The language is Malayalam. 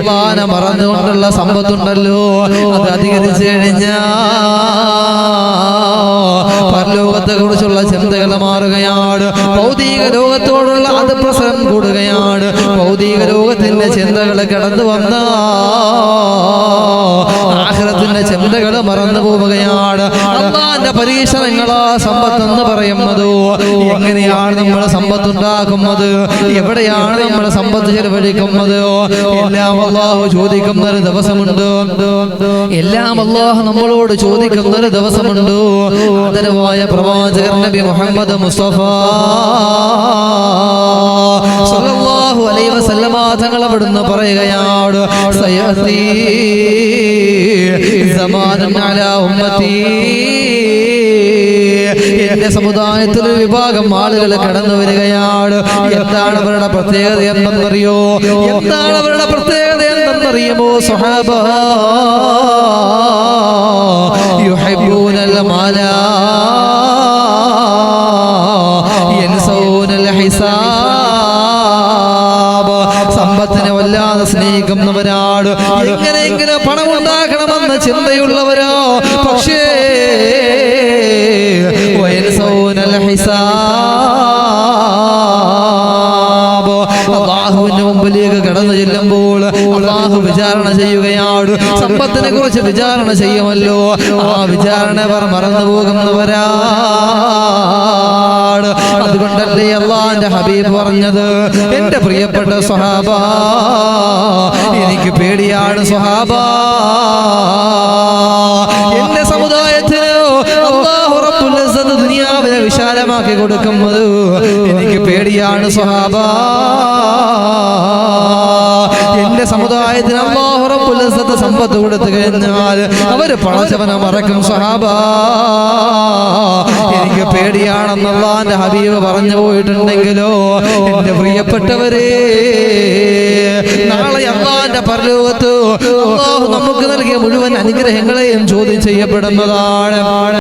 അള്ളാനെ മറന്നുകൊണ്ടുള്ള സമ്പത്തുണ്ടല്ലോ, അത് അധികരിച്ചു കഴിഞ്ഞാൽ പരലോകത്തെ കുറിച്ചുള്ള ചിന്തകൾ മാറുകയാണ്, ഭൗതിക ലോകത്തോടുള്ള അതിപ്രസരം കൂടുകയാണ്. ഭൗതിക ലോകത്തിന്റെ ചിന്തകൾ കടന്നു വന്ന ആഖിറത്തിന്റെ ചിന്തകൾ മറന്നു പോവുകയാണ്. അള്ളാന്റെ പരീക്ഷണങ്ങളാ സമ്പത്തെന്ന് പറയുന്നത്. എങ്ങനെയാണ് നമ്മൾ സമ്പത്തുണ്ടാക്കുന്നത്, എവിടെയാണ് നമ്മൾ സമ്പത്ത് ചെലവഴിക്കുന്നത്, എല്ലാം അള്ളാഹു ചോദിക്കുന്ന ഒരു ദിവസമുണ്ട്. എല്ലാം അള്ളാഹു നമ്മളോട് ചോദിക്കുന്ന ഒരു ദിവസമുണ്ട്. ആദരവായ പ്രവാചകൻ നബി മുഹമ്മദ് മുസ്തഫ സല്ലല്ലാഹു അലൈഹി വസല്ലമ തങ്ങൾ അവിടുന്ന് പറയുകയാണ്, സയഅതി സമാനുൻ അലാ ഉമ്മത്തി, എന്റെ സമുദായത്തിൽ ഒരു വിഭാഗം ആളുകൾ കടന്നു വരികയാണ്. എന്താണ് അവരുടെ പ്രത്യേകത എന്തെന്നറിയോ? എന്താണ് അവരുടെ പ്രത്യേകത എന്തെന്നറിയുമോ സ്വഹാബ? യുഹിബ്ബൂനൽ മാല യൻസൗനൽ ഹിസാബ്. സമ്പത്തിനെ വല്ലാതെ സ്നേഹിക്കുന്നവരാണ്, എങ്ങനെയെങ്കിലും പണം ഉണ്ടാക്കണമെന്ന ചിന്തയുള്ളവരോ. പക്ഷേ അള്ളാഹുവിന്റെ മുമ്പിലേക്ക് കടന്നു ചെല്ലുമ്പോൾ അള്ളാഹു വിചാരണ ചെയ്യുകയാണ്. സമ്പത്തിനെ കുറിച്ച് വിചാരണ ചെയ്യുമല്ലോ, ആ വിചാരണ അവർ മറന്നു പോകുന്നവരാണ്. അതുകൊണ്ടല്ലേ അള്ളാന്റെ ഹബീബ് പറഞ്ഞത്, എന്റെ പ്രിയപ്പെട്ട സ്വഹാബ, എനിക്ക് പേടിയാണ് സ്വഹാബ, എന്റെ സമുദായത്തിന് അല്ലാഹു റബ്ബുൽ ഇസ്സത്ത് ദുനിയാവിനെ വിശാലമാക്കി കൊടുക്കുന്നത് എനിക്ക് പേടിയാണ് സ്വഹാബ. എന്റെ സമുദായത്തിന് അല്ലാഹു റബ്ബുൽ ഇസ്സത്ത് സമ്പത്ത് കൊടുത്തു കഴിഞ്ഞാൽ അവര് പടച്ചവനെ മറക്കും സ്വഹാബ, എനിക്ക് പേടിയാണെന്ന് അല്ലാഹുവിന്റെ ഹബീബ് പറഞ്ഞു പോയിട്ടുണ്ടെങ്കിലോ എന്റെ പ്രിയപ്പെട്ടവരെ, നാളെ അല്ലാഹുവിന്റെ പരലോകത്ത് അല്ലാഹു നമുക്ക് നൽകിയ മുഴുവൻ അനുഗ്രഹങ്ങളെയും ചോദ്യം ചെയ്യപ്പെടുന്നതാണ്.